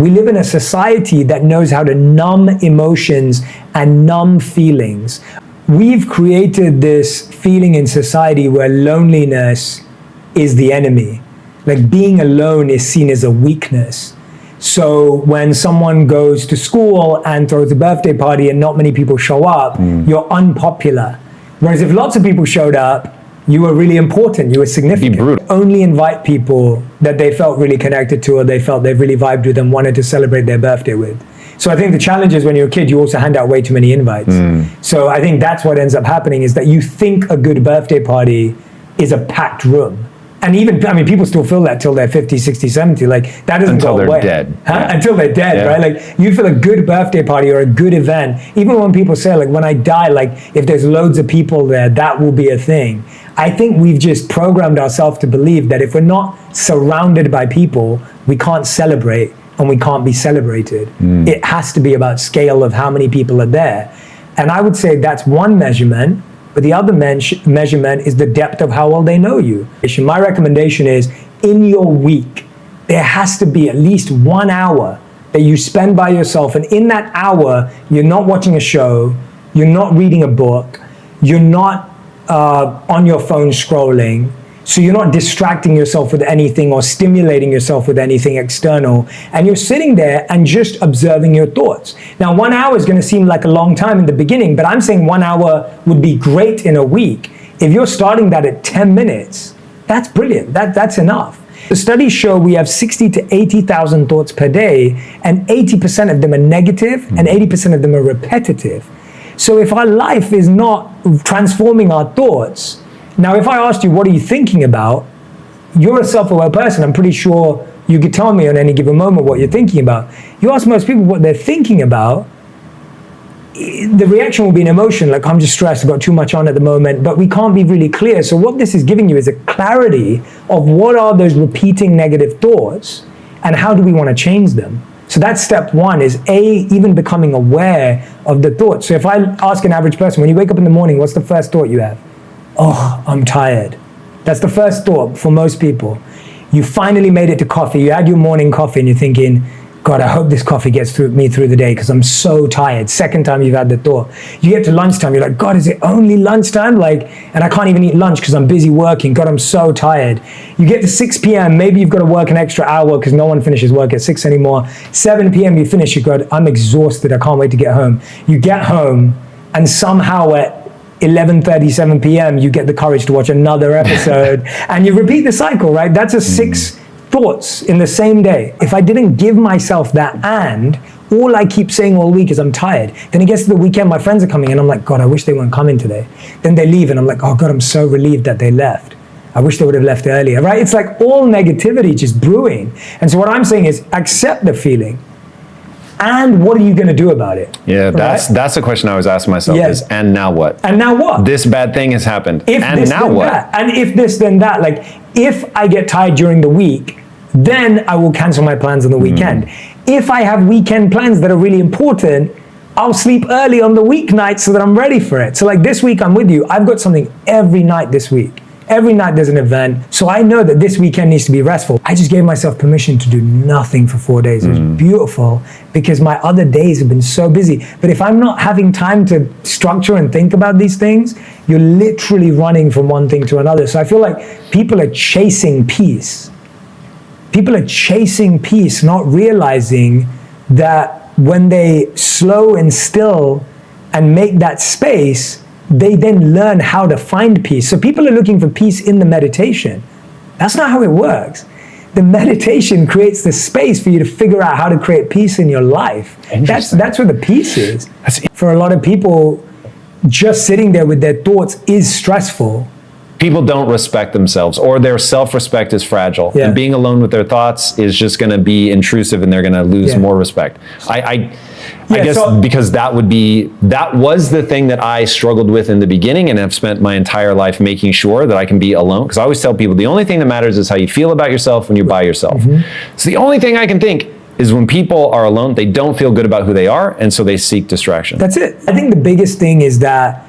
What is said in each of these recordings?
We live in a society that knows how to numb emotions and numb feelings. We've created this feeling in society where loneliness is the enemy. Like being alone is seen as a weakness. So when someone goes to school and throws a birthday party and not many people show up, you're unpopular. Whereas if lots of people showed up, you were really important, you were significant. Only invite people that they felt really connected to or they felt they really vibed with and wanted to celebrate their birthday with. So I think the challenge is when you're a kid, you also hand out way too many invites. So I think that's what ends up happening is that you think a good birthday party is a packed room. And even, I mean, people still feel that till they're 50, 60, 70. Like, that doesn't go away. Until they're dead. Yeah. Until they're dead, right? Like, you feel a good birthday party or a good event. Even when people say, like, when I die, like, if there's loads of people there, that will be a thing. I think we've just programmed ourselves to believe that if we're not surrounded by people, we can't celebrate and we can't be celebrated. It has to be about scale of how many people are there. And I would say that's one measurement. But the other measurement is the depth of how well they know you. My recommendation is, in your week, there has to be at least 1 hour that you spend by yourself. And in that hour, you're not watching a show, you're not reading a book, you're not on your phone scrolling. So you're not distracting yourself with anything or stimulating yourself with anything external. And you're sitting there and just observing your thoughts. Now, 1 hour is going to seem like a long time in the beginning, but I'm saying 1 hour would be great in a week. If you're starting that at 10 minutes, that's brilliant. That's enough. The studies show we have 60 to 80,000 thoughts per day, and 80% of them are negative and 80% of them are repetitive. So if our life is not transforming our thoughts, now, if I asked you, what are you thinking about? You're a self-aware person. I'm pretty sure you could tell me on any given moment what you're thinking about. You ask most people what they're thinking about, the reaction will be an emotion, like I'm just stressed, I've got too much on at the moment, but we can't be really clear. So what this is giving you is a clarity of what are those repeating negative thoughts and how do we want to change them? So that's step one, is even becoming aware of the thoughts. So if I ask an average person, when you wake up in the morning, what's the first thought you have? Oh, I'm tired. That's the first thought for most people. You finally made it to coffee. You had your morning coffee and you're thinking, God, I hope this coffee gets me through the day because I'm so tired. Second time you've had the thought. You get to lunchtime, you're like, God, is it only lunchtime? Like, and I can't even eat lunch because I'm busy working. God, I'm so tired. You get to 6 p.m., maybe you've got to work an extra hour because no one finishes work at 6 anymore. 7 p.m. you finish, you go, I'm exhausted, I can't wait to get home. You get home and somehow at 11:37 p.m. you get the courage to watch another episode and you repeat the cycle, right? That's a 6 thoughts in the same day. If I didn't give myself that, and all I keep saying all week is I'm tired, then it gets to the weekend, my friends are coming and I'm like, God, I wish they weren't coming today. Then they leave and I'm like, oh God, I'm so relieved that they left. I wish they would have left earlier, right? It's like all negativity just brewing. And so what I'm saying is accept the feeling. And what are you going to do about it? Yeah, that's the question I was asking myself is, and now what? And now what? This bad thing has happened. If and this, now then what? That. And if this, then that. Like, if I get tired during the week, then I will cancel my plans on the weekend. If I have weekend plans that are really important, I'll sleep early on the weeknight so that I'm ready for it. So like this week, I'm with you. I've got something every night this week. Every night there's an event. So I know that this weekend needs to be restful. I just gave myself permission to do nothing for 4 days. It was beautiful because my other days have been so busy. But if I'm not having time to structure and think about these things, you're literally running from one thing to another. So I feel like people are chasing peace. People are chasing peace, not realizing that when they slow and still and make that space, they then learn how to find peace. So people are looking for peace in the meditation. That's not how it works. The meditation creates the space for you to figure out how to create peace in your life. That's where the peace is. For a lot of people, just sitting there with their thoughts is stressful. People don't respect themselves, or their self-respect is fragile. Yeah. And being alone with their thoughts is just going to be intrusive, and they're going to lose more respect. I guess because that was the thing that I struggled with in the beginning, and have spent my entire life making sure that I can be alone. Because I always tell people the only thing that matters is how you feel about yourself when you're by yourself. So the only thing I can think is when people are alone, they don't feel good about who they are, and so they seek distraction. That's it. I think the biggest thing is that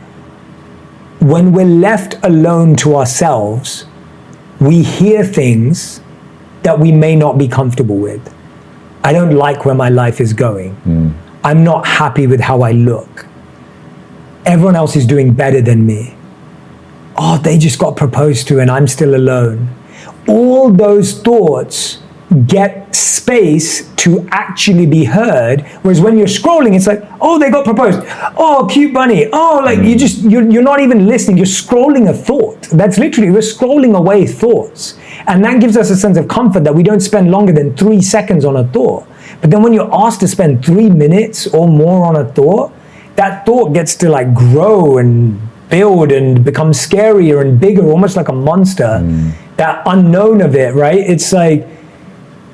when we're left alone to ourselves, we hear things that we may not be comfortable with. I don't like where my life is going. I'm not happy with how I look. Everyone else is doing better than me. Oh, they just got proposed to and I'm still alone. All those thoughts get space to actually be heard, whereas when you're scrolling, it's like, oh, they got proposed. Oh, cute bunny. Oh, like you're not even listening. You're scrolling a thought. That's literally, we're scrolling away thoughts. And that gives us a sense of comfort that we don't spend longer than 3 seconds on a thought. But then when you're asked to spend 3 minutes or more on a thought, that thought gets to like grow and build and become scarier and bigger, almost like a monster. That unknown of it, right? It's like,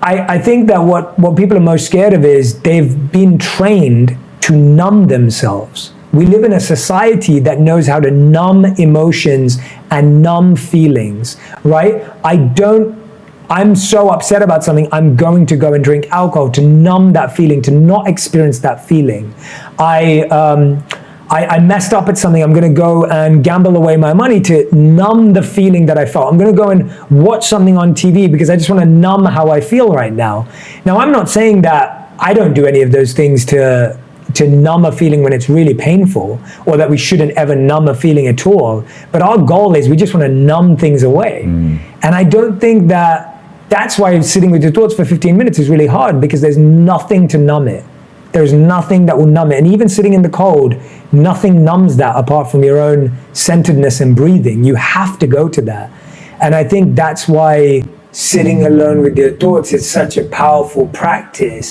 I think that what people are most scared of is they've been trained to numb themselves. We live in a society that knows how to numb emotions and numb feelings, right? I'm so upset about something, I'm going to go and drink alcohol to numb that feeling, to not experience that feeling. I messed up at something, I'm gonna go and gamble away my money to numb the feeling that I felt. I'm gonna go and watch something on TV because I just wanna numb how I feel right now. Now, I'm not saying that I don't do any of those things to numb a feeling when it's really painful, or that we shouldn't ever numb a feeling at all. But our goal is we just wanna numb things away. And I don't think that's why sitting with your thoughts for 15 minutes is really hard, because there's nothing to numb it. There's nothing that will numb it. And even sitting in the cold, nothing numbs that apart from your own centeredness and breathing. You have to go to that. And I think that's why sitting alone with your thoughts is such a powerful practice.